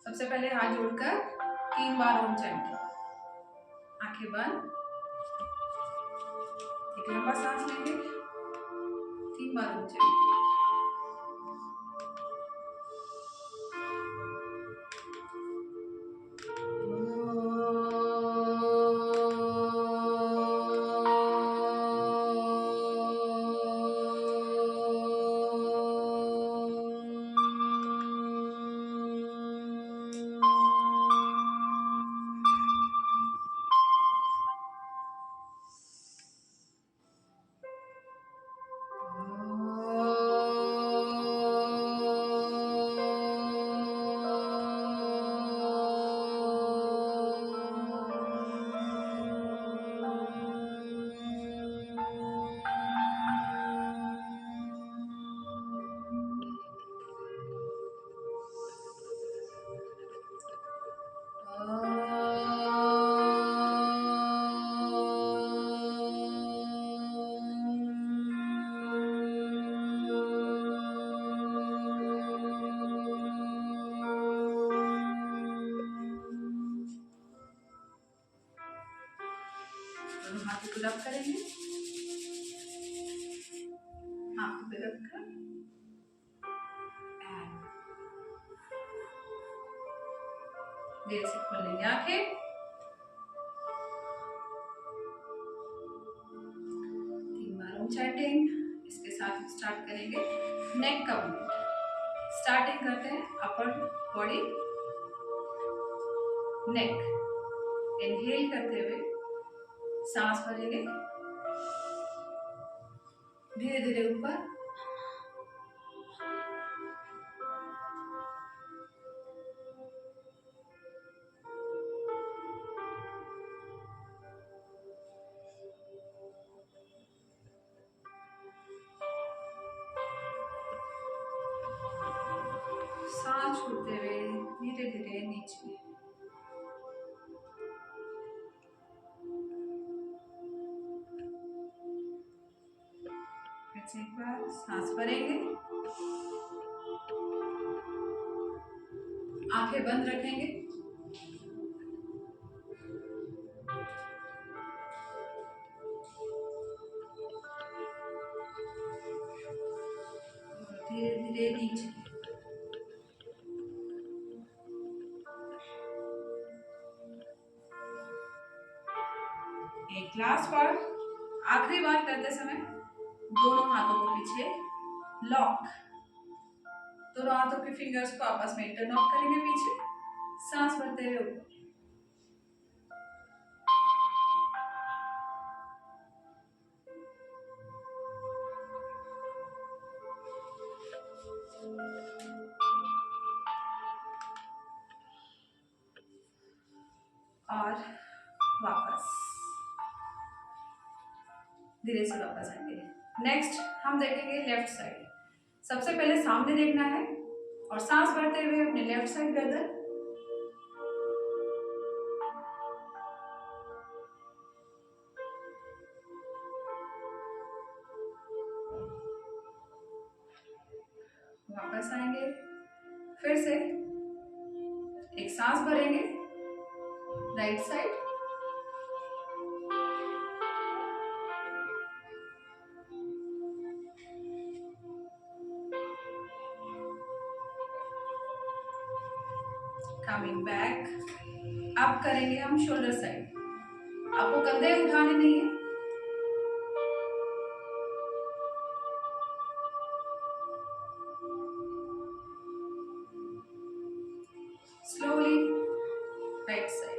सबसे पहले हाथ जोड़कर 3 बार ओम चैंट। आंखें बंद, एक लंबा सांस लेंगे, 3 बार ओम चैंट। हाथ को रब करेंगे, हाथ पे रखकर धीरे से खोल लेंगे आंखें। 3 बार ओम चैंटिंग। इसके साथ स्टार्ट करेंगे नेक का मूवमेंट। स्टार्टिंग करते हैं अपर बॉडी, नेक। इनहेल करते हुए सांस भरेंगे, धीरे धीरे ऊपर, सांस छोड़ते हुए धीरे धीरे नीचे। फिर से एक बार सांस भरेंगे, आंखें बंद रखेंगे, धीरे धीरे नीचे। एक लास्ट बार, आखिरी बार करते समय दोनों हाथों को पीछे लॉक, दोनों हाथों के फिंगर्स को आपस में इंटरलॉक करेंगे पीछे, सांस भरते हुए ऊपर। और वापस धीरे से वापस आएंगे। नेक्स्ट हम देखेंगे लेफ्ट साइड। सबसे पहले सामने देखना है और सांस भरते हुए अपने लेफ्ट साइड गर्दन, वापस आएंगे। फिर से एक सांस भरेंगे राइट साइड, कमिंग बैक। अब करेंगे हम शोल्डर साइड। आपको कंधे उठाने नहीं है, slowly right side,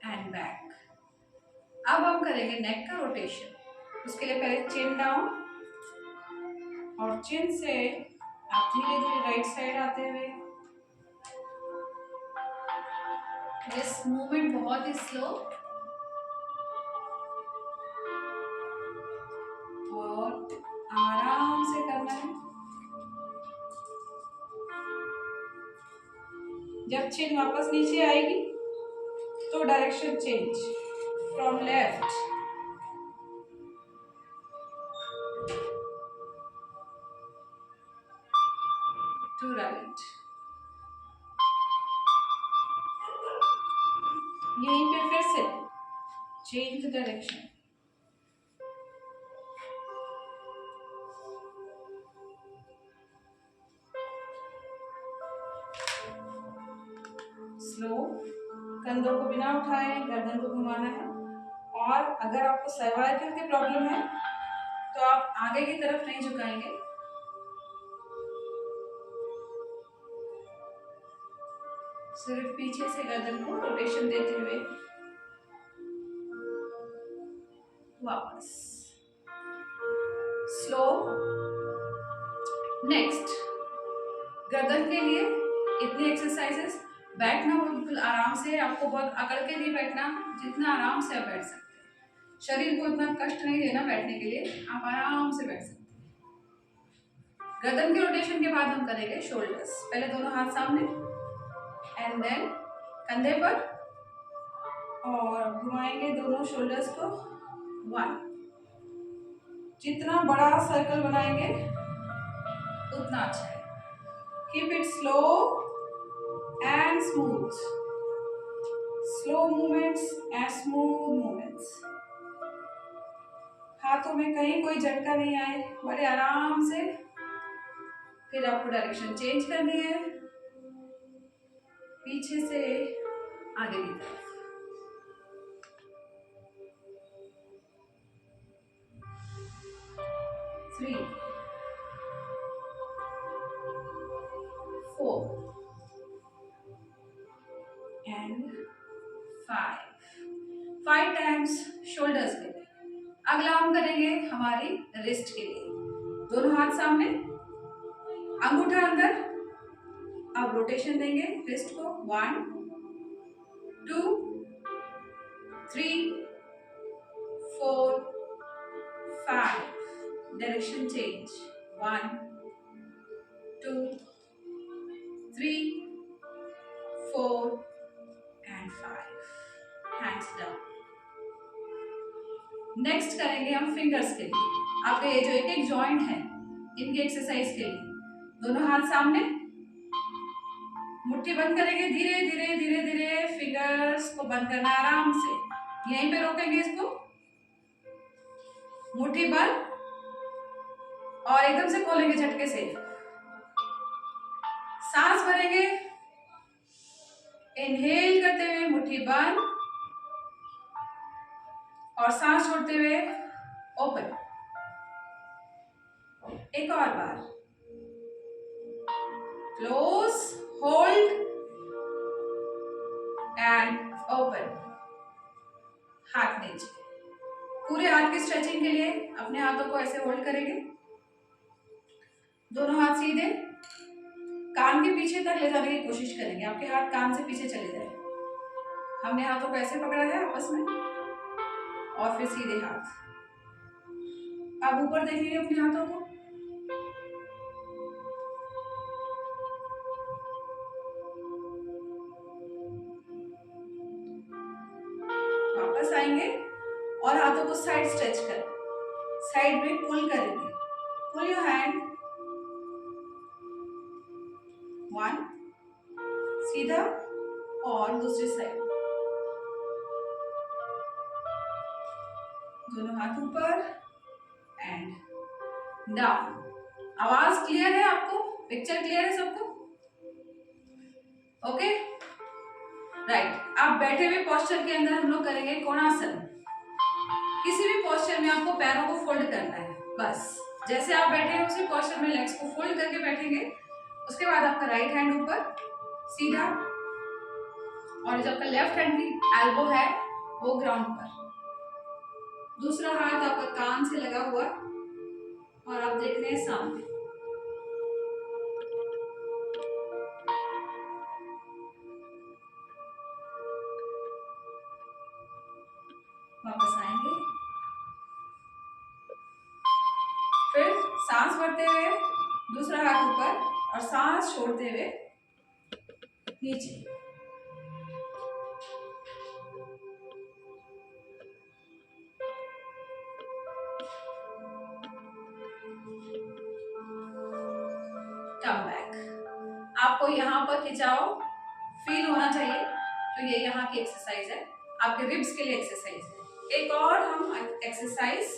and back. अब हम करेंगे नेक का रोटेशन। उसके लिए पहले चिन डाउन और चिन से आप धीरे धीरे राइट साइड आते हुए। दिस मूवमेंट बहुत ही स्लो और आराम से करना है। जब चिन वापस नीचे आएगी तो direction change from left change the direction. Slow, कंधों को बिना उठाए गर्दन को घुमाना है। और अगर आपको सर्वाइकल की प्रॉब्लम है तो आप आगे की तरफ नहीं झुकाएंगे, सिर्फ पीछे से गर्दन को रोटेशन देते हुए वापस। स्लो। नेक्स्ट, गर्दन के लिए इतनी एक्सरसाइजेस। बैठना बिल्कुल आराम से, आपको बहुत अकड़ के नहीं बैठना, जितना आराम से आप बैठ सकते हैं। शरीर को इतना कष्ट नहीं देना बैठने के लिए, आप आराम से बैठ सकते हैं। गर्दन के रोटेशन के बाद हम करेंगे शोल्डर्स। पहले दोनों हाथ सामने एंड देन कंधे पर, और घुमाएंगे दोनों शोल्डर्स को। 1, जितना बड़ा सर्कल बनाएंगे उतना अच्छा है। Keep it slow and smooth. Slow movements and smooth movements. हाथों में कहीं कोई झटका नहीं आए, बड़े आराम से। फिर आपको डायरेक्शन चेंज करनी है, पीछे से आगे की तरफ। 3, 4 and 5 टाइम्स शोल्डर्स के लिए। अगला हम करेंगे हमारी रिस्ट के लिए। दोनों हाथ सामने, अंगूठा अंदर। अब रोटेशन देंगे रिस्ट को। 1, 2, 3, 4, 5। Direction change. 1, 2, 3, 4 and 5। Hands down. Next करेंगे हम फिंगर्स के लिए। आपके ये जो एक एक जॉइंट है इनकी एक्सरसाइज के लिए दोनों हाथ सामने, मुट्ठी बंद करेंगे। धीरे धीरे धीरे धीरे फिंगर्स को बंद करना आराम से। यहीं पे रोकेंगे इसको, मुट्ठी बंद, और एकदम से खोलेंगे झटके से। सांस भरेंगे, इनहेल करते हुए मुट्ठी बंद, और सांस छोड़ते हुए ओपन। एक और बार, क्लोज, होल्ड एंड ओपन। हाथ नीचे। पूरे हाथ की स्ट्रेचिंग के लिए अपने हाथों को ऐसे होल्ड करेंगे, दोनों हाथ सीधे, कान के पीछे तक ले जाने की कोशिश करेंगे। आपके हाथ कान से पीछे चले जाए। हमने हाथों को ऐसे पकड़ा है आपस में, और फिर सीधे हाथ। अब ऊपर देखिए अपने हाथों को। वापस आएंगे और हाथों को साइड स्ट्रेच कर, साइड में पुल करेंगे। Pull your hand. 1, सीधा, और दूसरी साइड। दोनों हाथ ऊपर एंड डाउन। आवाज क्लियर है आपको? पिक्चर क्लियर है सबको? Okay, right. आप बैठे हुए पोस्चर के अंदर हम लोग करेंगे कोणासन। किसी भी पोस्चर में आपको पैरों को फोल्ड करना है, बस जैसे आप बैठे हैं उसी पोस्चर में लेग्स को फोल्ड करके बैठेंगे। उसके बाद आपका राइट हैंड ऊपर सीधा, और जो आपका लेफ्ट हैंड की एल्बो है वो ग्राउंड पर। दूसरा हाथ आपका कान से लगा हुआ, और आप देख रहे हैं सामने। वापस आएंगे, फिर सांस भरते हुए दूसरा हाथ ऊपर, और सांस छोड़ते हुए नीचे। Come back. आपको यहाँ पर खिंचाव फील होना चाहिए, तो ये यहाँ की एक्सरसाइज है, आपके रिब्स के लिए एक्सरसाइज है। एक और हम एक्सरसाइज,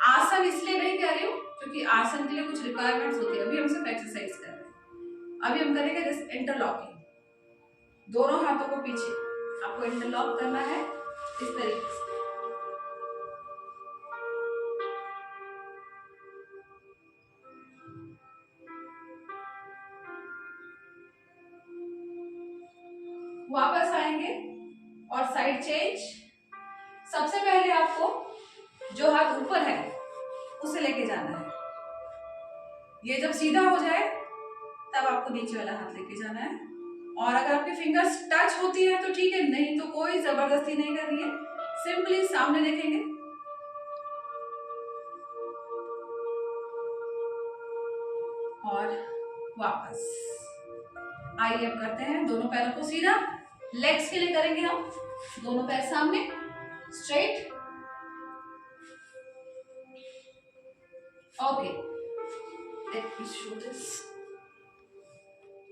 आसन इसलिए नहीं कर रही हूँ क्योंकि आसन के लिए कुछ रिक्वायरमेंट्स होती है, अभी हम सिर्फ एक्सरसाइज कर रहे हैं। अभी हम करेंगे दिस इंटरलॉकिंग, दोनों हाथों को पीछे आपको इंटरलॉक करना है इस तरीके से। वापस आएंगे और साइड चेंज। सबसे पहले आपको जो हाथ ऊपर है उसे लेके जाना है, ये जब सीधा हो जाए तब आपको नीचे वाला हाथ लेके जाना है। और अगर आपकी फिंगर्स टच होती है तो ठीक है, नहीं तो कोई जबरदस्ती नहीं करनी है, सिंपली सामने देखेंगे और वापस। आइए अब करते हैं दोनों पैरों को सीधा, लेग्स के लिए करेंगे हम, दोनों पैर सामने straight. Okay, let me show this.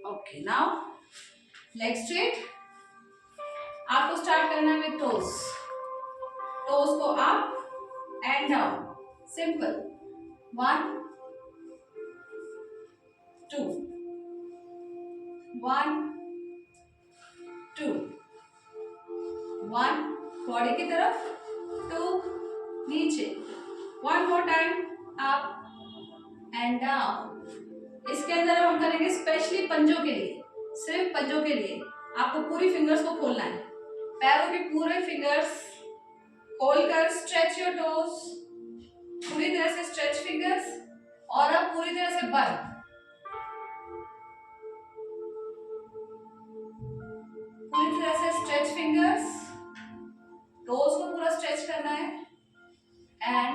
Okay, now leg straight. आपको स्टार्ट करना है विद टोज, टोज को up and down, simple. 1 2 1 2 1, body की तरफ, 2 नीचे, 1 more time up and down. इसके अंदर हम करेंगे स्पेशली पंजों के लिए, सिर्फ पंजों के लिए आपको पूरी फिंगर्स को खोलना है, पैरों के पूरे फिंगर्स खोलकर स्ट्रेच योर टोज, पूरी तरह से स्ट्रेच फिंगर्स, और अब पूरी तरह से बंद, पूरी तरह से स्ट्रेच फिंगर्स, टोज को पूरा स्ट्रेच करना है एंड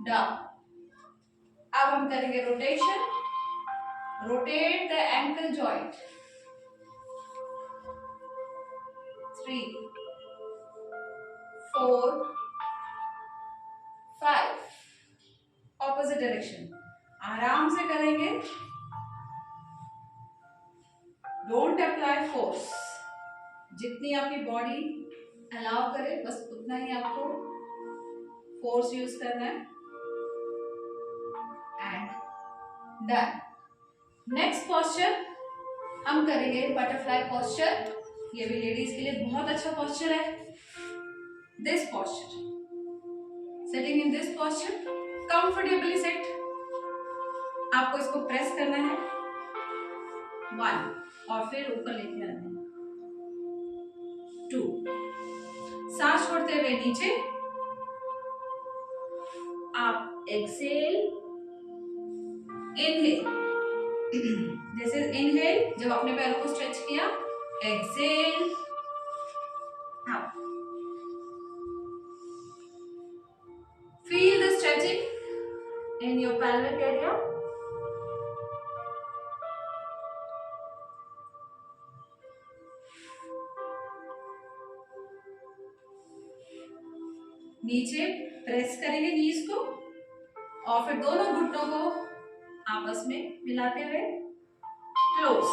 डाउन। अब हम करेंगे rotation, rotate the ankle joint, 3 4 5, opposite direction, आराम से करेंगे, डोंट अप्लाई फोर्स, जितनी आपकी बॉडी अलाउ करे बस उतना ही आपको फोर्स यूज करना है एंड डन। नेक्स्ट पोस्चर हम करेंगे बटरफ्लाई पोस्चर, ये भी लेडीज के लिए बहुत अच्छा पोस्चर है। This posture, sitting in this posture, comfortably sit, आपको इसको प्रेस करना है 1 और फिर ऊपर लेके आना है 2, सांस छोड़ते हुए नीचे, आप exhale, inhale, this is inhale, जब अपने पैरों को स्ट्रेच किया, exhale up, feel the stretching in your pelvic area, नीचे प्रेस करेंगे नीज को और फिर दोनों घुटनों को आपस में मिलाते हुए क्लोज।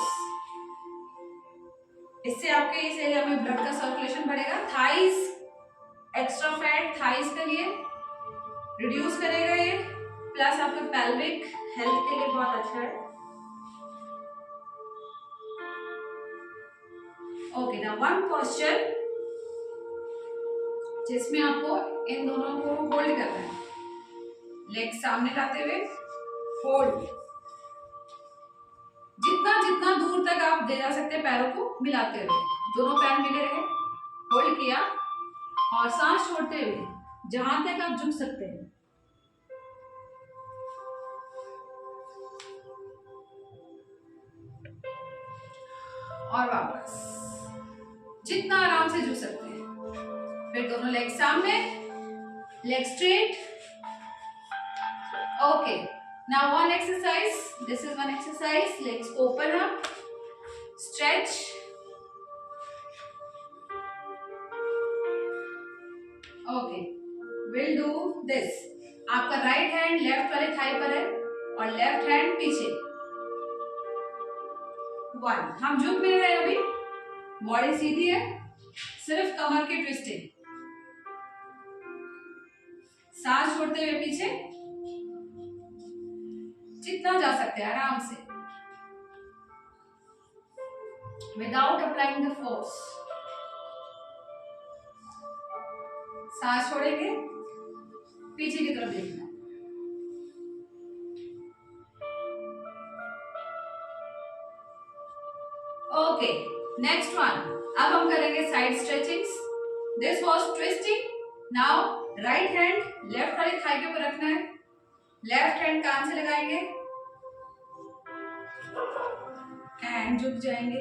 इससे आपके इस एरिया में ब्लड का सर्कुलेशन बढ़ेगा, थाइस, एक्स्ट्रा फैट थाइस के लिए रिड्यूस करेगा ये, प्लस आपके पेल्विक हेल्थ के लिए बहुत अच्छा है। ओके, नाउ वन पोस्चर जिसमें आपको इन दोनों को होल्ड करना है, लेग सामने लाते हुए होल्ड, जितना जितना दूर तक आप दे जा सकते हैं पैरों को मिलाते हुए, दोनों पैर मिले रहे, होल्ड किया और सांस छोड़ते हुए जहां तक आप झुक सकते हैं, और वापस जितना आराम से झुक सकते हैं। फिर दोनों लेग सामने, leg straight. Okay, now one exercise, this is one exercise, legs open up, stretch, okay, will do this. आपका राइट हैंड लेफ्ट वाले थाई पर है और लेफ्ट हैंड पीछे, 1, हम झुक नहीं रहे अभी, बॉडी सीधी है, सिर्फ कमर की ट्विस्टिंग, सांस छोड़ते हुए पीछे जितना जा सकते हैं आराम से, विदाउट अप्लाइंग द फोर्स। सांस छोड़ेंगे, पीछे की तरफ देखना। Okay, next one. अब हम करेंगे side stretchings. This was twisting. Now right hand left वाली थाई के ऊपर रखना है, लेफ्ट हैंड कान से लगाएंगे एंड झुक जाएंगे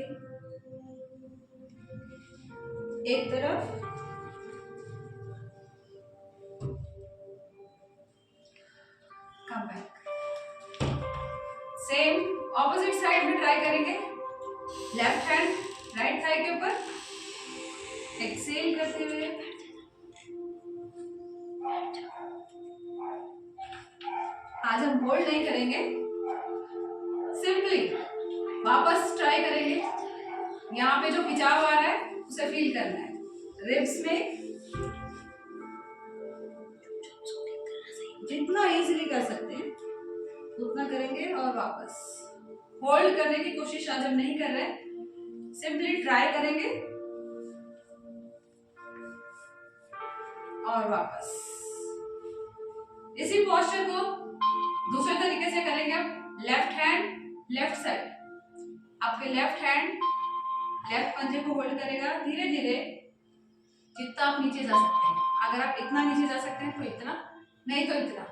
एक तरफ, come back. Same opposite side में ट्राई करेंगे। लेफ्ट हैंड राइट थाई के ऊपर, एक्सेल करते हुए आज हम होल्ड नहीं करेंगे, सिंपली वापस ट्राई करेंगे। यहाँ पे जो खिंचाव आ रहा है उसे फील करना है, रिब्स में जितना इजीली कर सकते हैं उतना करेंगे और वापस। होल्ड करने की कोशिश आज हम नहीं कर रहे, सिंपली ट्राई करेंगे और वापस। इसी पोस्चर को दूसरे तरीके से करेंगे हम। लेफ्ट हैंड लेफ्ट साइड, आपके लेफ्ट हैंड लेफ्ट पंजे को होल्ड करेगा, धीरे धीरे जितना आप नीचे जा सकते हैं। अगर आप इतना नीचे जा सकते हैं तो इतना, नहीं तो इतना।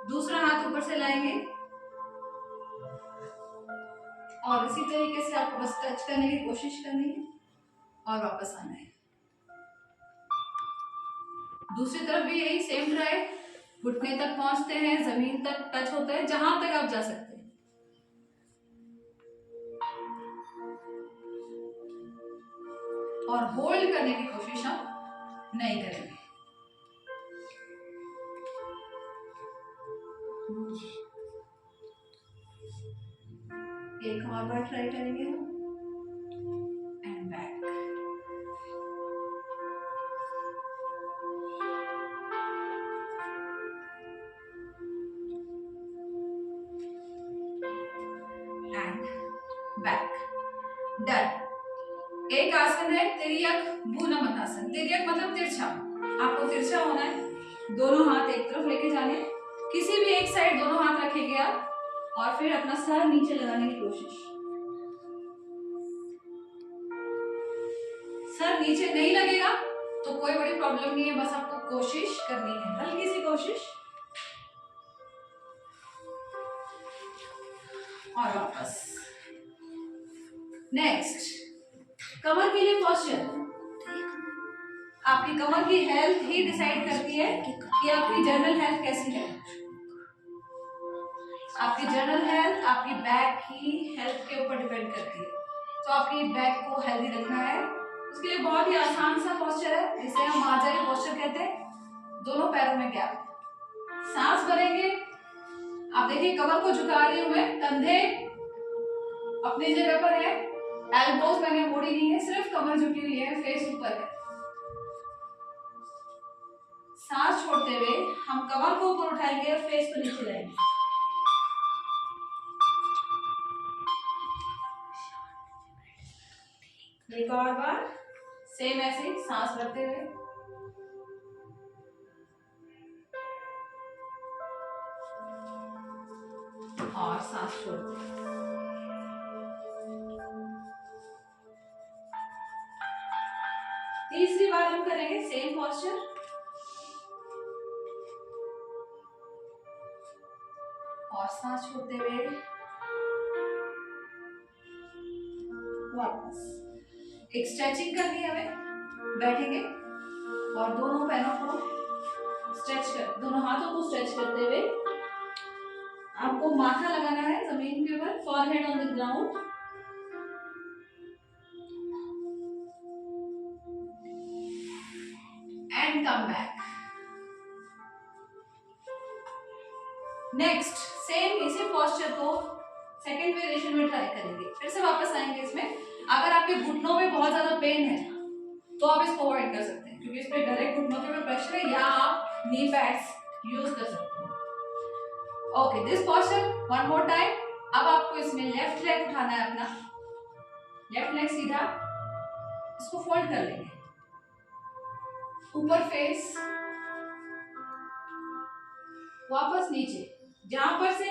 दूसरा हाथ ऊपर से लाएंगे और इसी तरीके से आपको बस टच करने की कोशिश करनी है और वापस आना है। दूसरी तरफ भी यही सेम ट्राई, घुटने तक पहुंचते हैं, जमीन तक टच होता है, जहां तक आप जा सकते हैं। और होल्ड करने की कोशिश हम नहीं करेंगे। एक और बार ट्राई करेंगे हम, and back. And back, done. एक आसन है तिर्यक भूनमतासन। तिर्यक मतलब तिरछा, आपको तिरछा होना है, दोनों हाथ एक तरफ लेके जाने, किसी भी एक साइड दोनों हाथ रखेंगे आप और फिर अपना सर नीचे लगाने की कोशिश। सर नीचे नहीं लगेगा तो कोई बड़ी प्रॉब्लम नहीं है, बस आपको कोशिश करनी है, हल्की सी कोशिश और वापस। नेक्स्ट, कमर के लिए पोस्चर। आपकी कमर की हेल्थ ही डिसाइड करती है कि आपकी जनरल हेल्थ कैसी है। आपकी जनरल हेल्थ आपकी बैक की हेल्थ के ऊपर डिपेंड करती है। तो आपकी बैक को हेल्दी रखना है, उसके लिए बहुत ही आसान सा पोस्चर है, जिसे हम मार्जरी पोस्चर कहते हैं। दोनों पैरों में गैप, सांस भरेंगे। आप देखिए कमर को झुका रही हूं मैं, कंधे अपनी जगह पर है, एल्बोज मैंने मोड़ी नहीं है, सिर्फ कमर झुकी हुई है, फेस ऊपर है। सांस छोड़ते हुए हम कमर को ऊपर उठाएंगे और फेस को नीचे लाएंगे। एक और बार सेम ऐसे सांस भरते हुए और सांस छोड़ते हुए। तीसरी बार हम करेंगे सेम पोस्चर, और सांस छोड़ते हुए वापस। एक स्ट्रेचिंग करनी है हमें, बैठेंगे और दोनों पैरों को स्ट्रेच कर, दोनों हाथों को स्ट्रेच करते हुए आपको माथा लगाना है जमीन के ऊपर, forehead on the ground. And come back. Next same इसी पोस्चर को सेकंड वेरिएशन में ट्राई करेंगे। फिर से वापस आएंगे इसमें। अगर आपके घुटनों में बहुत ज्यादा पेन है तो आप इसको अवॉइड कर सकते हैं, क्योंकि इस पे डायरेक्ट घुटनों के ऊपर प्रेशर है, या आप नी पैड्स यूज कर सकते हैं। Okay, this posture one more time. अब आपको इसमें लेफ्ट लेग उठाना है अपना, लेफ्ट लेग सीधा, इसको फोल्ड कर लेंगे, ऊपर फेस, वापस नीचे, जहां पर से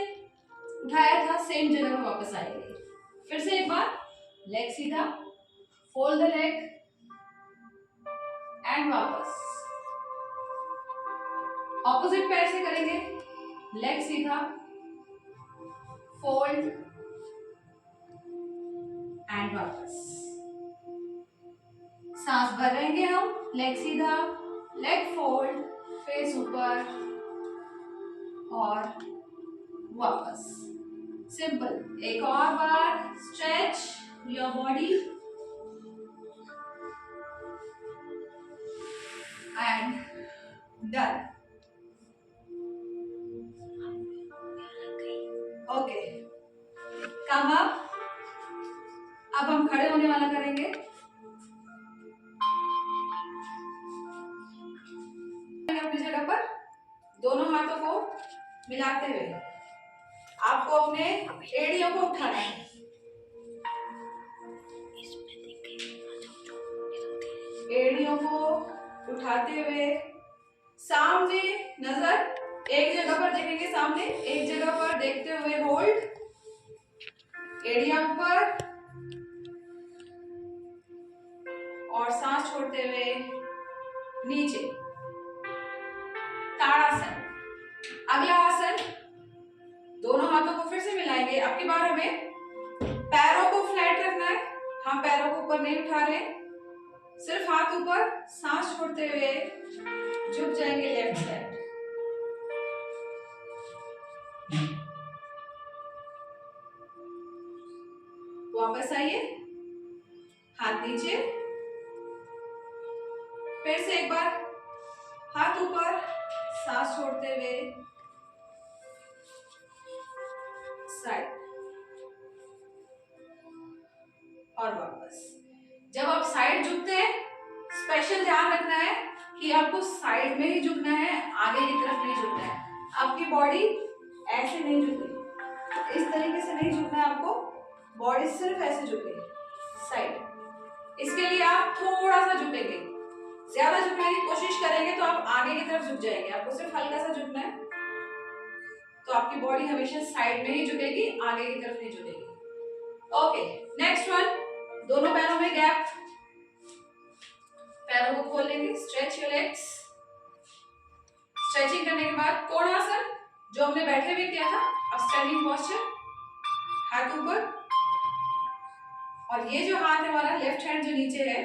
उठाया था सेम जगह पर वापस आएंगे। फिर से एक बार, लेग सीधा, फोल्ड द लेग एंड वापस। ऑपोजिट पैर से करेंगे, लेग सीधा, फोल्ड एंड वापस। सांस भर रहेंगे हम, लेग सीधा, लेग फोल्ड, फेस ऊपर और वापस। सिंपल। एक और बार, stretch your body and done. Okay, come up. अब हम खड़े होने वाला करेंगे। अपनी जगह पर दोनों हाथों को मिलाते हुए आपको अपने एड़ियों को उठाना है। एड़ियों को उठाते हुए सामने नजर एक जगह पर देखेंगे, सामने एक जगह पर देखते हुए होल्ड, एड़ियां ऊपर और सांस छोड़ते हुए नीचे। ताड़ासन। अगला आसन, दोनों हाथों को फिर से मिलाएंगे। अब की बार हमें पैरों को फ्लैट रखना है, हम पैरों को ऊपर नहीं उठा रहे, सिर्फ हाथ ऊपर, सांस छोड़ते हुए झुक जाएंगे लेफ्ट साइड। वापस आइए, हाथ नीचे, फिर से एक बार हाथ ऊपर, सांस छोड़ते हुए साइड और वापस। जब आप साइड झुकते हैं, स्पेशल ध्यान रखना है कि आपको साइड में ही झुकना है, आगे की तरफ नहीं झुकना है। आपकी बॉडी ऐसे नहीं झुकेगी, इस तरीके से नहीं झुकना है आपको, बॉडी सिर्फ ऐसे झुकेगी साइड। इसके लिए आप थोड़ा सा झुकेंगे, ज्यादा झुकने की कोशिश करेंगे तो आप आगे की तरफ झुक जाएंगे, आपको सिर्फ हल्का सा झुकना है, तो आपकी बॉडी हमेशा साइड में ही झुकेगी, आगे की तरफ नहीं झुकेगी। ओके, नेक्स्ट वन, दोनों पैरों में गैप, पैरों को खोल लेंगे, स्ट्रेच योर लेग्स। स्ट्रेचिंग करने के बाद कोणासन, जो हमने बैठे हुए किया था, अब स्टैंडिंग पोस्चर, हाथ ऊपर, और ये जो हाथ है हमारा लेफ्ट हैंड जो नीचे है,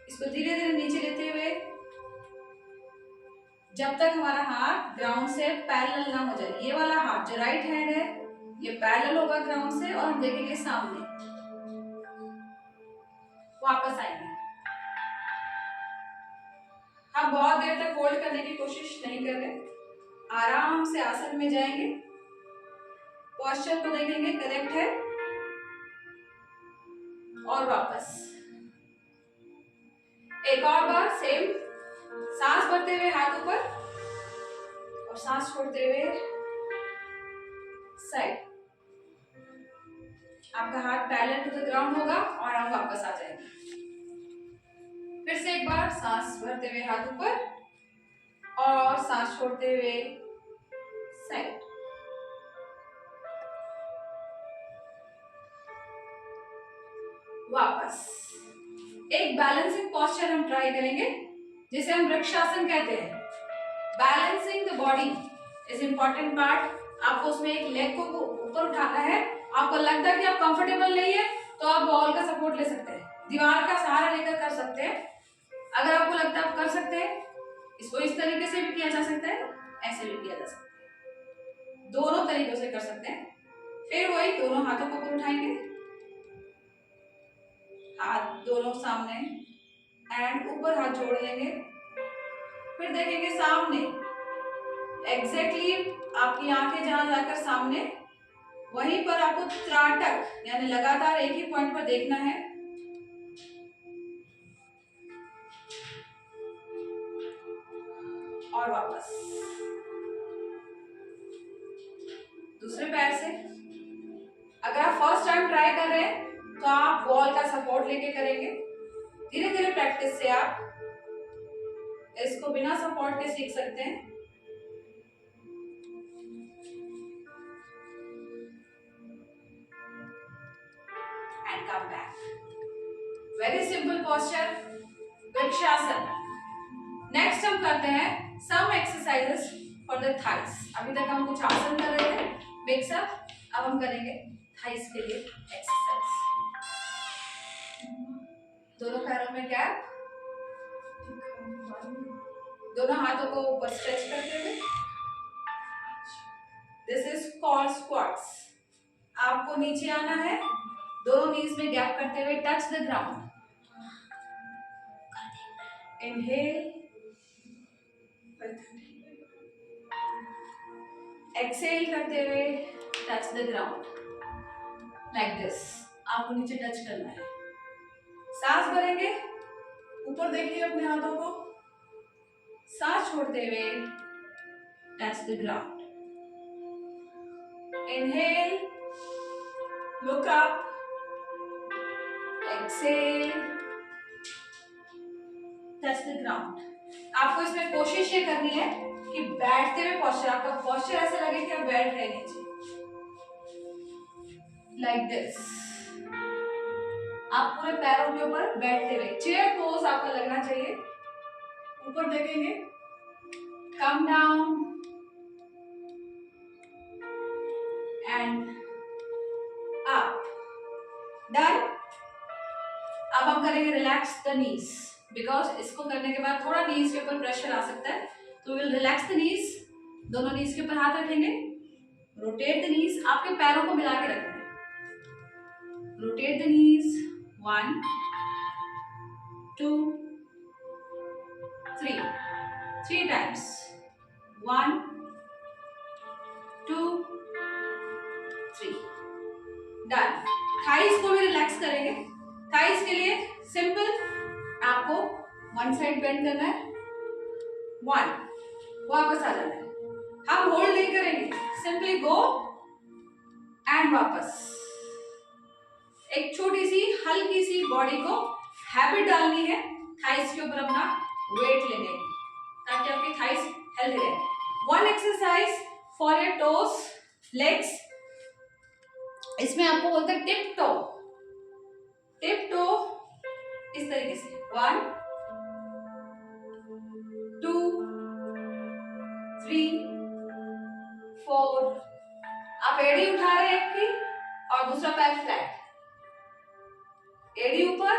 इसको धीरे धीरे नीचे लेते हुए जब तक हमारा हाथ ग्राउंड से पैरेलल ना हो जाए। ये वाला हाथ जो राइट हैंड है ये पैरेलल होगा ग्राउंड से, और हम देखेंगे सामने, वापस आएंगे। हम बहुत देर तक होल्ड करने की कोशिश नहीं कर रहे, आराम से आसन में जाएंगे, पोस्चर को देखेंगे करेक्ट है और वापस। एक और बार सेम, सांस भरते हुए हाथ ऊपर और सांस छोड़ते हुए साइड। आपका हाथ पैरेलल टू द ग्राउंड होगा और आप वापस आ जाएंगे। फिर से एक बार, सांस भरते हुए हाथ ऊपर और सांस छोड़ते हुए साइड। वापस। एक बैलेंसिंग पोस्चर हम ट्राई करेंगे जिसे हम वृक्षासन कहते हैं। Balancing the body is important part. आपको उसमें एक लेग को ऊपर उठाना है। आपको लगता है कि आप कंफर्टेबल नहीं है तो आप वॉल का सपोर्ट ले सकते हैं, दीवार का सहारा लेकर कर सकते हैं। अगर आपको लगता है आप कर सकते हैं, इसको इस तरीके से भी किया जा सकता है, ऐसे भी किया जा सकता है, दोनों तरीकों से कर सकते हैं। फिर वही दोनों हाथों को ऊपर उठाएंगे, हाथ दोनों सामने एंड ऊपर हाथ जोड़ लेंगे। फिर देखेंगे सामने, एग्जैक्टली आपकी आंखें जहां जाकर सामने, वहीं पर आपको त्राटक यानी लगातार एक ही पॉइंट पर देखना है। और वापस। दूसरे पैर से। अगर आप फर्स्ट टाइम ट्राई कर रहे हैं तो आप वॉल का सपोर्ट लेके करेंगे। धीरे धीरे प्रैक्टिस से आप इसको बिना सपोर्ट के सीख सकते हैं। And come back. Very simple posture, वृक्षासन। नेक्स्ट हम करते हैं some exercises for the thighs. अभी तक हम कुछ आसन कर रहे थे मिक्सअप, अब हम करेंगे थाइस के लिए एक्सरसाइज। दोनों पैरों में गैप, दोनों हाथों को ऊपर स्ट्रेच करते हुए। This is called squats. आपको नीचे आना है, दोनों नीज में गैप करते हुए touch the ground. Inhale, exhale करते हुए touch the ground like this. आपको नीचे टच करना है। सांस भरेंगे, ऊपर देखिए अपने हाथों को, सांस छोड़ते हुए touch the ground. Inhale, look up, exhale, touch the ground. आपको इसमें कोशिश ये करनी है कि बैठते हुए पोस्चर, आपका पोस्चर ऐसा लगे कि आप बैठ रहे नीचे लाइक दिस। आप पूरे पैरों के ऊपर बैठते हुए, चेयर पोज आपका लगना चाहिए। ऊपर देखेंगे, come down and up. Done. अब हम करेंगे रिलैक्स द नीज, बिकॉज इसको करने के बाद थोड़ा नीज के ऊपर प्रेशर आ सकता है, तो विल रिलैक्स द नीज। दोनों नीज के ऊपर हाथ रखेंगे, रोटेट द नीज, आपके पैरों को मिला के रखना है। Rotate the knees, 1 2 3 times. 1 2 3। Done. Thighs को भी रिलैक्स करेंगे। थाइस के लिए सिंपल, आपको वन साइड बेंड करना है, 1, वापस आ जाना है। हम होल्ड नहीं करेंगे, सिंपली गो एंड वापस। एक छोटी सी हल्की सी बॉडी को हैबिट डालनी है थाइस के ऊपर अपना वेट लेने की, ताकि आपकी थाइस हेल्दी रहे। One exercise for your toes, legs. इसमें आपको बोलते हैं टिप टो। टिप टो इस तरीके से, 1 2 3 4। आप एड़ी उठा रहे हैं आपकी और दूसरा पैर फ्लैट, एड़ी ऊपर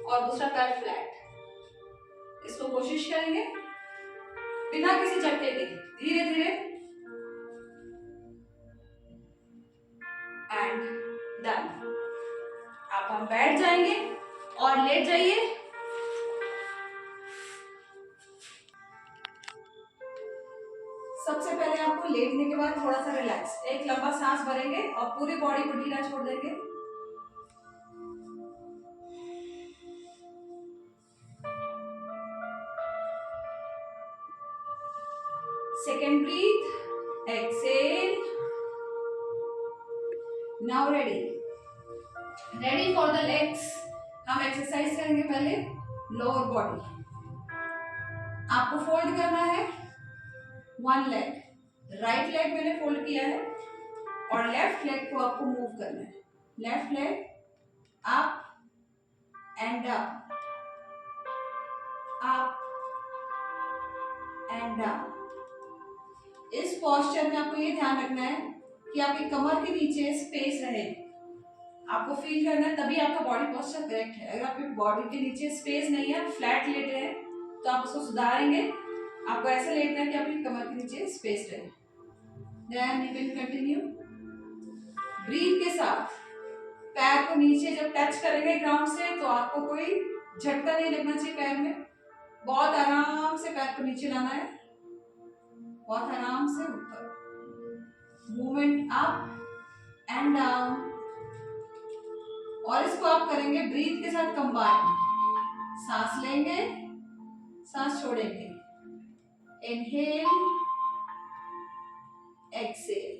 और दूसरा पैर फ्लैट। इसको कोशिश करेंगे बिना किसी झटके के, धीरे धीरे। And done. अब हम बैठ जाएंगे और लेट जाइए। सबसे पहले आपको लेटने के बाद थोड़ा सा रिलैक्स, एक लंबा सांस भरेंगे और पूरी बॉडी को ढीला छोड़ देंगे। Second breath, exhale. Now ready for the legs. हम एक्सरसाइज करेंगे पहले लोअर बॉडी। आपको फोल्ड करना है, वन लेग, राइट लेग मैंने फोल्ड किया है और लेफ्ट लेग को आपको मूव करना है। Left leg up and up, up and up. इस पोस्चर में आपको ये ध्यान रखना है कि आपकी कमर के नीचे स्पेस रहे। आपको फील करना है, तभी आपका बॉडी पोस्चर करेक्ट है। अगर आपकी बॉडी के नीचे स्पेस नहीं है, फ्लैट लेट रहे, तो आप उसको सुधारेंगे। आपको ऐसे लेटना है कि आपकी कमर के नीचे स्पेस रहे। Then you can continue. Breath के साथ पैर को नीचे जब टच करेंगे ग्राउंड से, तो आपको कोई झटका नहीं लगना चाहिए पैर में। बहुत आराम से पैर को नीचे लाना है, बहुत आराम से ऊपर। Movement up and down. और इसको आप करेंगे ब्रीथ के साथ कंबाइन। सांस लेंगे, सांस छोड़ेंगे, इनहेल, एक्सेल।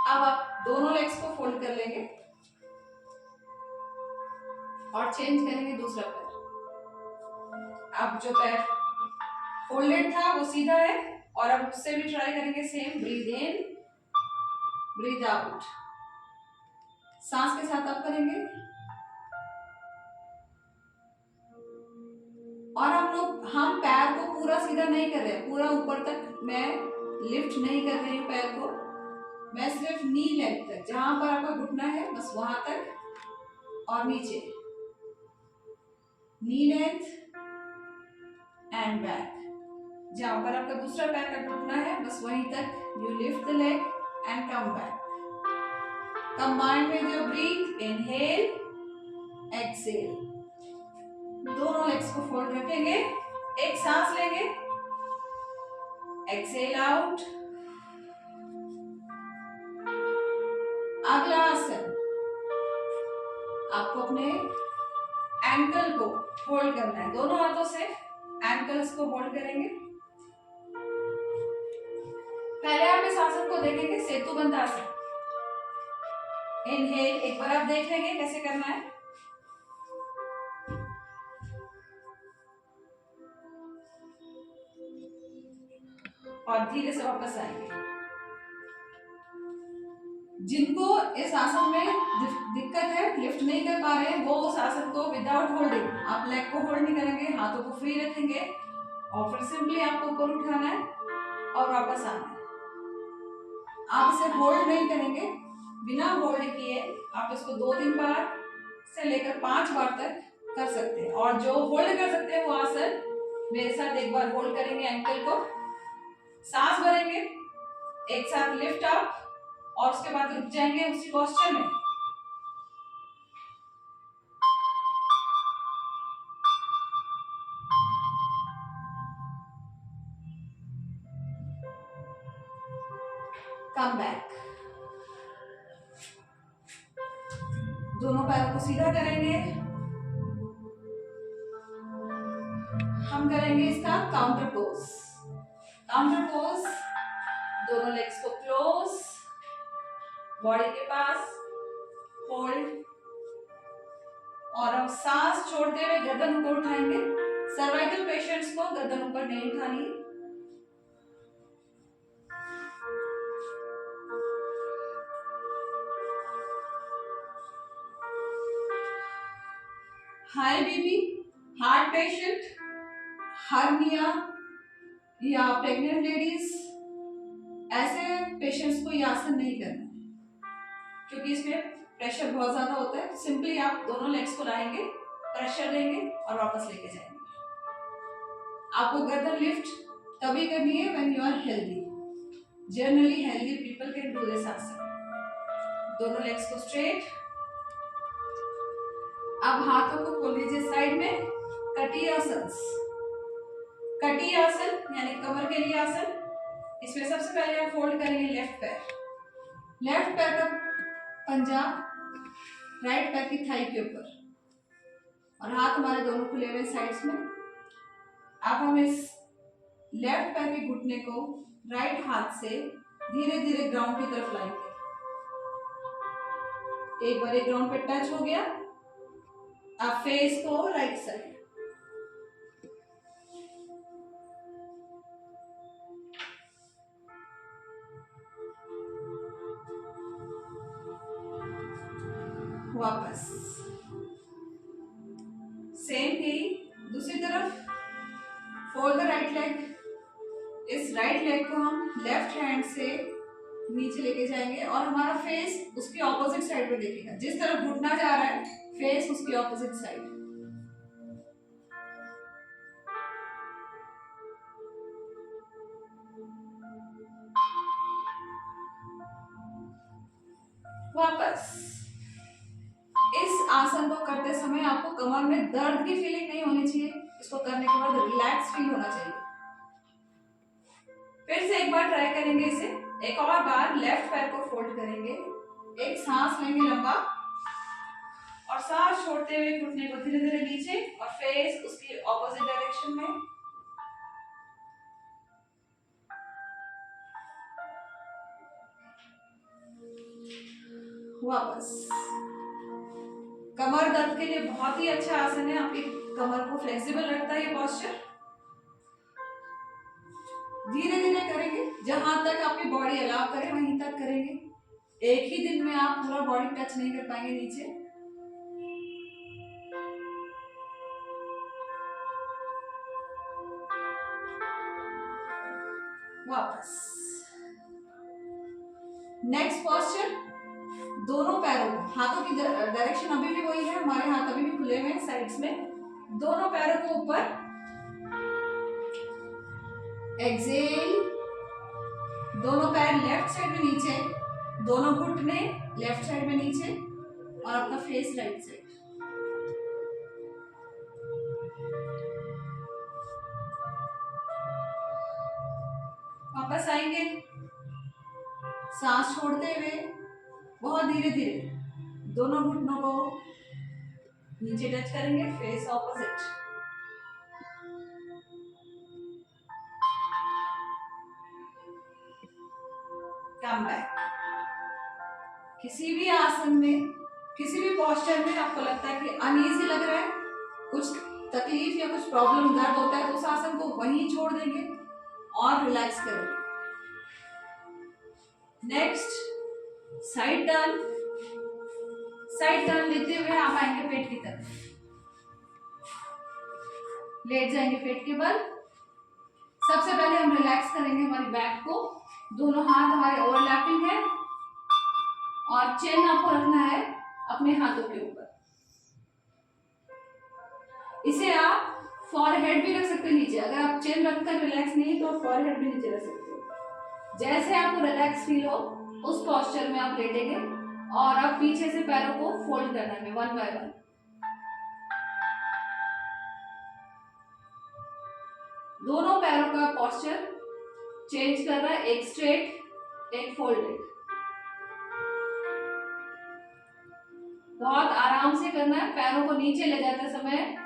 अब आप दोनों लेग्स को फोल्ड कर लेंगे और चेंज करेंगे दूसरा पैर। अब जो पैर फोल्डेड था वो सीधा है और अब उससे भी ट्राई करेंगे same. Breathe in, breathe out, सांस के साथ आप करेंगे। और हम पैर को पूरा सीधा नहीं कर रहे, पूरा ऊपर तक मैं लिफ्ट नहीं कर रही हूँ पैर को, मैं सिर्फ नी लेंथ तक, जहां पर आपका घुटना है बस वहां तक और नीचे, नी लेंथ एंड बैक। जहां पर आपका दूसरा पैर का घुटना है बस वहीं तक you lift the leg and come back. Combine with your breath, inhale, exhale. दोनों लेग्स को फोल्ड रखेंगे, एक सांस लेंगे, एक्सेल आउट। अगला आसन, आपको अपने एंकल को होल्ड करना है, दोनों हाथों से एंकल्स को होल्ड करेंगे। पहले आप इस आसन को देखेंगे, सेतुबंध आसन। इनहेल, एक बार आप देख लेंगे कैसे करना है। और धीरे से वापस आएंगे। जिनको इस आसन में दिक्कत है, लिफ्ट नहीं कर पा रहे हैं, वो उस आसन को विदाउट होल्डिंग, आप लेग को होल्ड नहीं करेंगे, हाथों को फ्री रखेंगे और फिर सिंपली आपको ऊपर उठाना है और वापस आना है। आप इसे होल्ड नहीं करेंगे, बिना होल्ड किए आप इसको 2-3 बार से लेकर 5 बार तक कर सकते हैं। और जो होल्ड कर सकते हैं वो आसन मेरे साथ एक बार होल्ड करेंगे, एंकल को, सांस भरेंगे, एक साथ लिफ्ट अप और उसके बाद रुक जाएंगे उसी पोस्चर में। कम बैक, दोनों पैरों को सीधा करेंगे। हम करेंगे इसका काउंटर पोज। काउंटर पोज, दोनों लेग्स को क्लोज, बॉडी के पास होल्ड और अब सांस छोड़ते हुए गर्दन ऊपर उठाएंगे। सर्वाइकल पेशेंट्स को गर्दन ऊपर नहीं उठानी। High BP, heart patient, hernia या प्रेग्नेंट लेडीज, ऐसे पेशेंट्स को ये आसन नहीं करना क्योंकि इसमें प्रेशर बहुत ज्यादा होता है। सिंपली आप दोनों लेग्स को लाएंगे, प्रेशर देंगे और वापस लेके जाएंगे। आपको गर्दन लिफ्ट तभी करनी है when you are healthy. Generally healthy people can do this asana. दोनों लेग्स को स्ट्रेट। अब हाथों को खोल लीजिए साइड में। कटी आसन, कटी आसन यानी कमर के लिए आसन। इसमें सबसे पहले आप फोल्ड करेंगे लेफ्ट पैर, लेफ्ट पैर का पंजा राइट पैर की थाई के ऊपर और हाथ हमारे दोनों खुले हुए साइड्स में। अब हम इस लेफ्ट पैर के घुटने को राइट हाथ से धीरे धीरे ग्राउंड की तरफ लाएंगे। एक बार ग्राउंड पे टच हो गया, अब फेस को राइट साइड, वापस सेम ही दूसरी तरफ। Fold the right leg. इस राइट लेग को हम लेफ्ट हैंड से नीचे लेके जाएंगे और हमारा फेस उसके ऑपोजिट साइड पे देखेगा। जिस तरफ घुटना जा रहा है फेस उसकी ऑपोजिट साइड। वापस। इस आसन को करते समय आपको कमर में दर्द की फीलिंग नहीं होनी चाहिए। इसको करने के बाद रिलैक्स फील होना चाहिए। फिर से एक बार ट्राई करेंगे इसे। एक और बार लेफ्ट पैर को फोल्ड करेंगे, एक सांस लेंगे लंबा और सांस छोड़ते हुए घुटने को धीरे धीरे नीचे और फेस उसकी ऑपोजिट डायरेक्शन में। वापस। कमर दर्द के लिए बहुत ही अच्छा आसन है, आपकी कमर को फ्लेक्सिबल रखता है ये पॉस्चर। धीरे धीरे करेंगे, जहां तक आपकी बॉडी अलाउ करे वहीं तक करेंगे। एक ही दिन में आप पूरा बॉडी टच नहीं कर पाएंगे नीचे। वापस। नेक्स्ट पॉस्चर, दोनों पैरों को, हाथों की डायरेक्शन अभी भी वही है, हमारे हाथ अभी भी खुले हुए हैं साइड्स में। दोनों पैरों को ऊपर, एक्सेल, दोनों पैर लेफ्ट साइड में नीचे, दोनों घुटने लेफ्ट साइड में नीचे और आपका फेस राइट साइड। वापस आएंगे, सांस छोड़ते हुए बहुत धीरे धीरे दोनों घुटनों को नीचे टच करेंगे, फेस ऑपोजिट। Come back. किसी भी आसन में, किसी भी पोस्चर में आपको लगता है कि अनईजी लग रहा है, कुछ तकलीफ या कुछ प्रॉब्लम, दर्द होता है, तो उस आसन को वहीं छोड़ देंगे और रिलैक्स करेंगे। Next side turn. Side turn लेते हुए आप आएंगे पेट की तरफ, लेट जाएंगे पेट के बल। सबसे पहले हम रिलैक्स करेंगे हमारी बैक को, दोनों हाथ हमारे ओवरलैपिंग है और चेन आपको रखना है अपने हाथों के ऊपर। इसे आप फॉरहेड भी रख सकते हैं नीचे, अगर आप चेन रखकर रिलैक्स नहीं तो फॉरहेड भी नीचे रख सकते हो। जैसे आपको रिलैक्स फील हो उस पोस्चर में आप लेटेंगे और आप पीछे से पैरों को फोल्ड करना है वन बाय वन। दोनों पैरों का पोस्चर चेंज कर रहा है, एक स्ट्रेट एक फोल्डेड। बहुत आराम से करना है। पैरों को नीचे ले जाते समय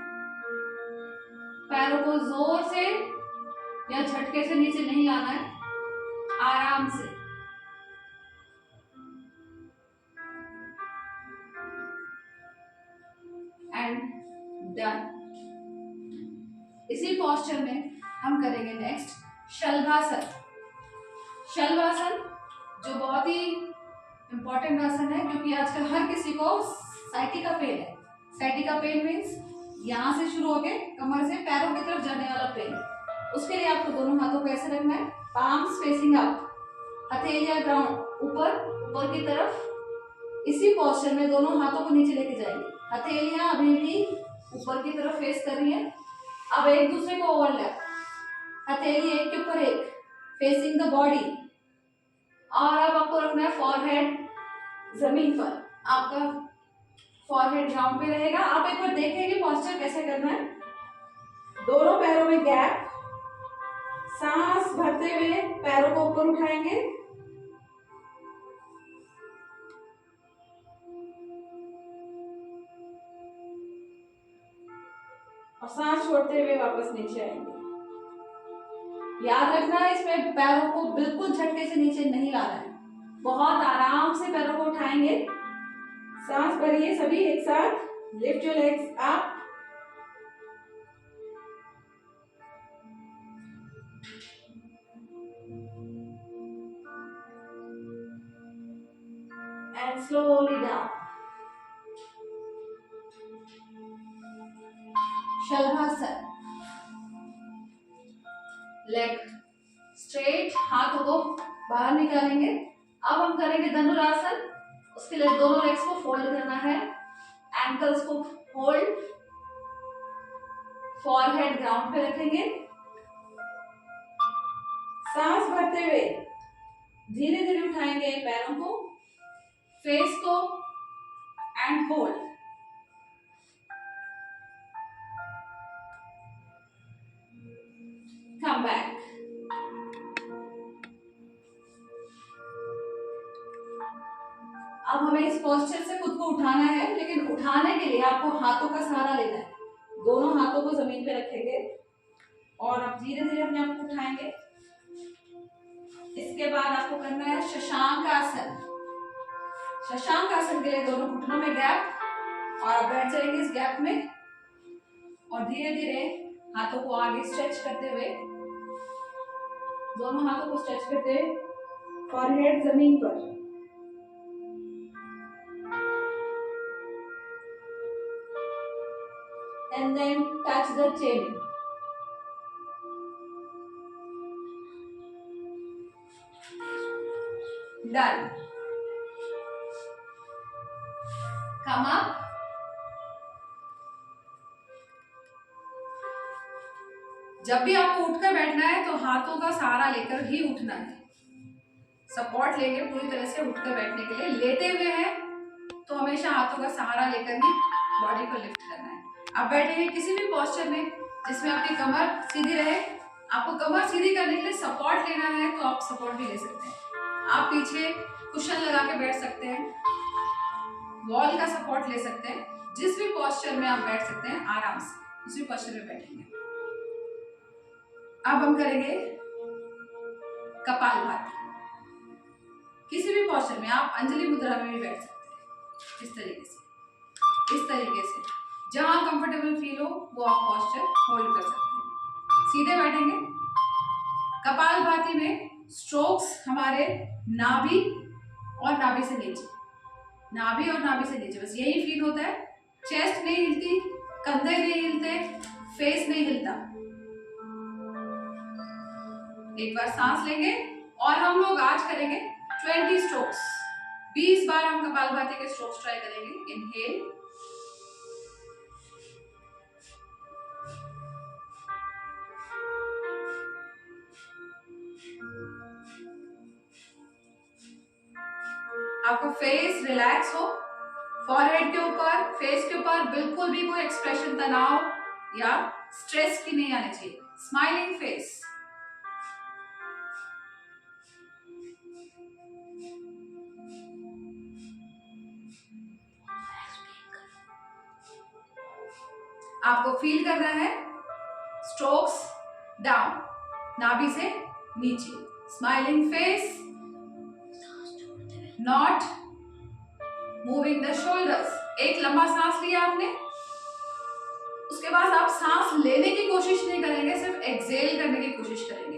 पैरों को जोर से या झटके से नीचे नहीं लाना है, आराम से। And done. इसी पोस्चर में हम करेंगे नेक्स्ट शलभासन। शलभासन जो बहुत ही इंपॉर्टेंट आसन है, क्योंकि आजकल हर किसी को साइटिका पेन है। साइटिका पेन मीन्स यहाँ से शुरू होके कमर से पैरों की तरफ जाने वाला पेन। उसके लिए आपको दोनों हाथों को ऐसे रखना है, पाम्स फेसिंग अप, हथेलियां ग्राउंड ऊपर, ऊपर की तरफ। इसी पोस्चर में दोनों हाथों को नीचे लेके जाएंगे, हथेलियां अभी भी ऊपर की तरफ फेस कर रही है। अब एक दूसरे को ओवरलैप, हथेली एक के ऊपर एक, फेसिंग द बॉडी। और अब आपको रखना है फॉरहेड जमीन पर, आपका फॉरहेड ग्राउंड पे रहेगा। आप एक बार देखेंगे पोस्चर कैसे करना है। दोनों पैरों में गैप, सांस भरते हुए पैरों को ऊपर उठाएंगे और सांस छोड़ते हुए वापस नीचे आएंगे। याद रखना है इसमें पैरों को बिल्कुल झटके से नीचे नहीं लाना है, बहुत आराम से पैरों को उठाएंगे। सांस भरिए सभी एक साथ, lift your legs up, and slowly down. Shalabhasana. Leg straight, हाथों को बाहर निकालेंगे। अब हम करेंगे धनुरासन। उसके लिए दोनों लेग्स को फोल्ड करना है, एंकल्स को होल्ड, फॉरहेड ग्राउंड पे रखेंगे। सांस भरते हुए धीरे धीरे उठाएंगे पैरों को, फेस को, एंड होल्ड। Come back. अब हमें इस पोस्चर से खुद को उठाना है, लेकिन उठाने के लिए आपको हाथों का सहारा लेना है। दोनों हाथों को जमीन पे रखेंगे और आप धीरे धीरे अपने आप को उठाएंगे। इसके बाद आपको करना है शशांक आसन। शशांक आसन के लिए दोनों घुटनों में गैप और आप बैठ जाएंगे इस गैप में और धीरे धीरे हाथों को आगे स्ट्रेच करते हुए, दोनों हाथों को स्ट्रेच करते हुए फॉरहेड जमीन पर, and then touch the chin. Done. Come up. जब भी आपको उठकर बैठना है तो हाथों का सहारा लेकर ही उठना है, सपोर्ट लेंगे पूरी तरह से उठकर बैठने के लिए। लेटे हुए हैं तो हमेशा हाथों का सहारा लेकर ही बॉडी को लिफ्ट करना है। आप बैठेंगे किसी भी पोस्चर में जिसमें आपकी कमर सीधी रहे। आपको कमर सीधी करने के लिए सपोर्ट लेना है तो आप सपोर्ट भी ले सकते हैं। आप पीछे कुशन लगा के बैठ सकते हैं, वॉल का सपोर्ट ले सकते हैं। जिस भी पोस्चर में आप बैठ सकते हैं आराम से उसी पोस्चर में बैठेंगे। अब हम करेंगे कपालभाति। किसी भी पोस्चर में आप अंजलि मुद्रा में भी बैठ सकते हैं, इस तरीके से जहां कंफर्टेबल फील हो वो आप पोस्चर होल्ड कर सकते हैं। सीधे बैठेंगे। कपालभाति में स्ट्रोक्स हमारे नाभि और नाभि से नीचे, नाभि और नाभि से नीचे, बस यही फील होता है। चेस्ट नहीं हिलती, कंधे नहीं हिलते, फेस नहीं हिलता। एक बार सांस लेंगे और हम लोग आज करेंगे 20 स्ट्रोक्स। 20 बार हम कपालभाति के स्ट्रोक्स ट्राई करेंगे। इनहेल, आपका फेस रिलैक्स हो, फॉरहेड के ऊपर, फेस के ऊपर बिल्कुल भी कोई एक्सप्रेशन तनाव या स्ट्रेस की नहीं आनी चाहिए। Smiling face. आपको फील करना है स्ट्रोक्स डाउन, नाभि से नीचे, smiling face, not moving the shoulders. एक लंबा सांस लिया आपने, उसके बाद आप सांस लेने की कोशिश नहीं करेंगे, सिर्फ एक्सहेल करने की कोशिश करेंगे।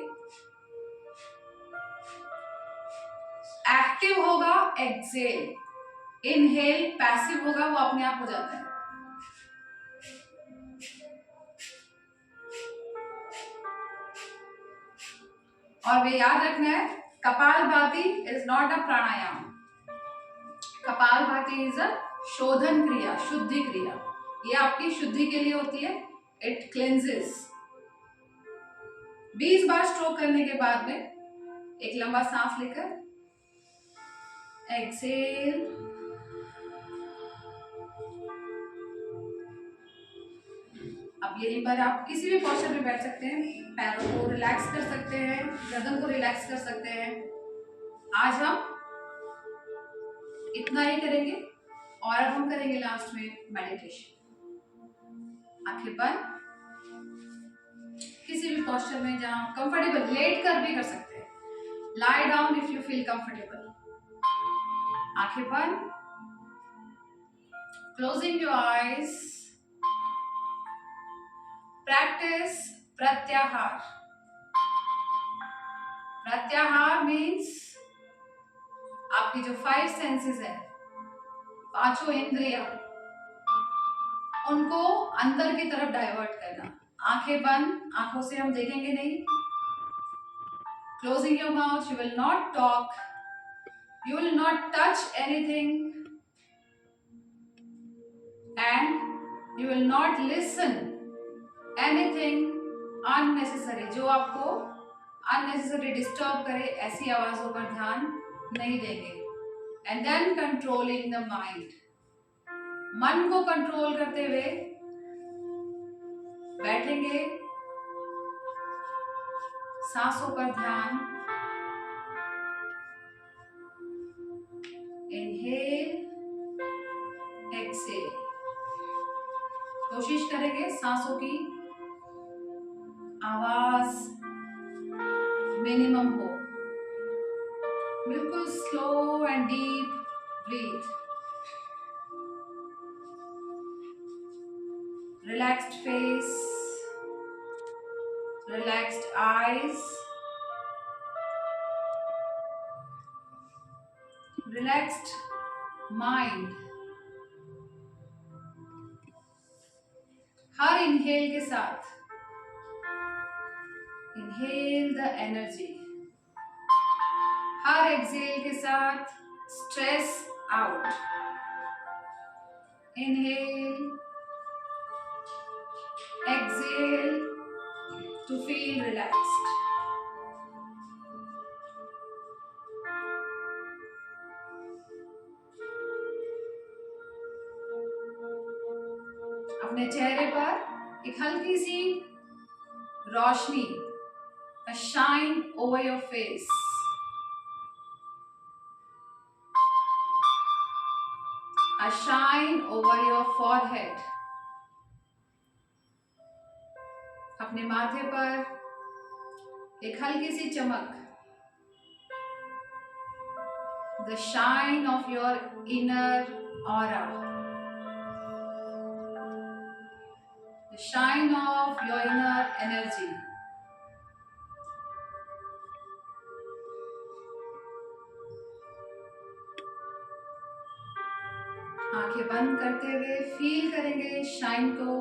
एक्टिव होगा एक्सहेल, इनहेल पैसिव होगा, वो अपने आप हो जाता है। और वे याद रखना है, kapalbhati is not a pranayama. Kapalbhati is a शोधन क्रिया, शुद्धि क्रिया। ये आपकी शुद्धि के लिए होती है। It cleanses. 20 बार स्ट्रोक करने के बाद में एक लंबा सांस लेकर एक्सहेल, अब यहीं पर आप किसी भी पोस्चर में बैठ सकते हैं, पैरों को रिलैक्स कर सकते हैं, गर्दन को रिलैक्स कर सकते हैं। आज हम इतना ही करेंगे और अब हम करेंगे लास्ट में मेडिटेशन। आंखें बंद, किसी भी पोस्चर में जहां कंफर्टेबल, लेट कर भी कर सकते हैं। Lie down if you feel comfortable. आंखें बंद, क्लोजिंग योर आईज। प्रैक्टिस प्रत्याहार। प्रत्याहार मीन्स आपकी जो 5 सेंसेस है, पांचों इंद्रियां, उनको अंदर की तरफ डाइवर्ट करना। आंखें बंद, आंखों से हम देखेंगे नहीं। Closing your mouth, you will not talk, you will not touch anything and you will not listen anything unnecessary, जो आपको अननेसेसरी डिस्टर्ब करे, ऐसी आवाजों पर ध्यान नहीं देंगे। And then controlling the mind, मन को कंट्रोल करते हुए बैठेंगे। सांसों पर ध्यान। Inhale, exhale. कोशिश करेंगे सांसों की आवाज मिनिमम हो। बिल्कुल slow and deep Breathe. Relaxed face, relaxed eyes, relaxed mind. हर इनहेल के साथ इनहेल द एनर्जी, हर एक्सहेल के साथ stress out. Inhale, exhale to feel relaxed. अपने चेहरे पर एक हल्की सी रोशनी, a shine over your face. A shine over your forehead. अपने माथे पर एक हल्की सी चमक, the shine of your inner aura, the shine of your inner energy. आंखें बंद करते हुए फील करेंगे शाइन को,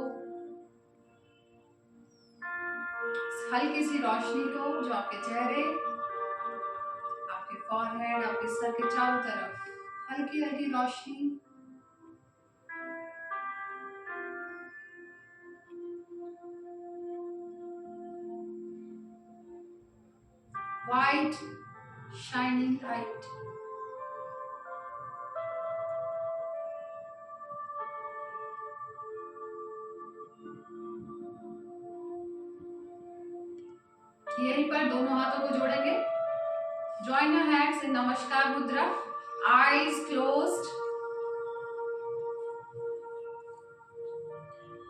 हल्की सी रोशनी को जो आपके चेहरे, आपके फॉरहेड, आपके सर के चारों तरफ हल्की हल्की रोशनी. White shining light. यहीं पर दोनों हाथों को जोड़ेंगे. Join your hands in नमस्कार मुद्रा. Eyes closed.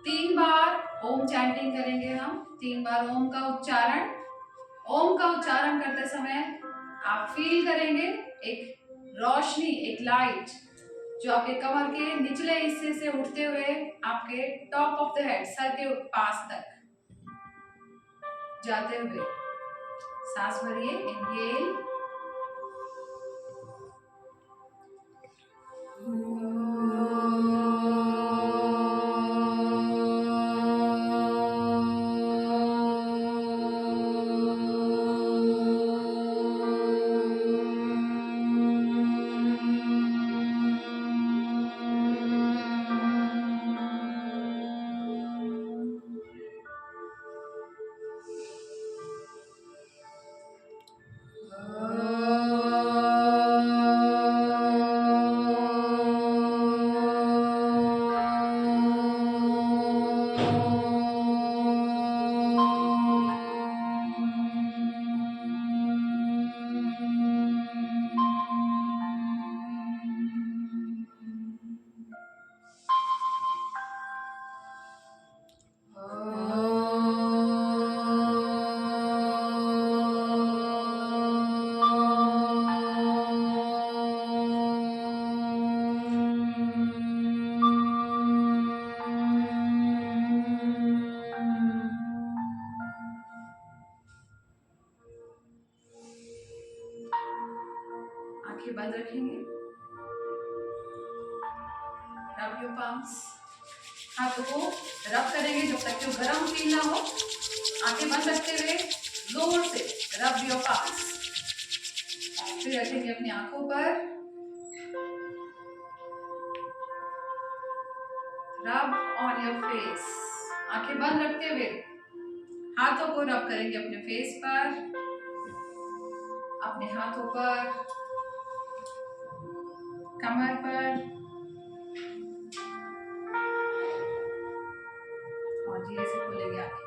3 बार ओम चैंटिंग करेंगे हम. 3 बार ओम का उच्चारण. ओम का उच्चारण करते समय आप फील करेंगे एक रोशनी, एक लाइट जो आपके कमर के निचले हिस्से से उठते हुए आपके top of the head, sir के पास तक जाते हुए. सांस भरिए. इनहेल, आंखें बंद रखेंगे. Rub your palms. हाथों को रब करेंगे जब तक कि गर्म फील ना हो. आंखें बंद रखते हुए जोर से रब योर palms. फिर रखेंगे अपनी आंखों पर. रब ऑन योर फेस. आंखें बंद रखते हुए हाथों को रब करेंगे अपने फेस पर, अपने हाथों पर, कमर पर, और धीरे से खोलेंगे आंखें.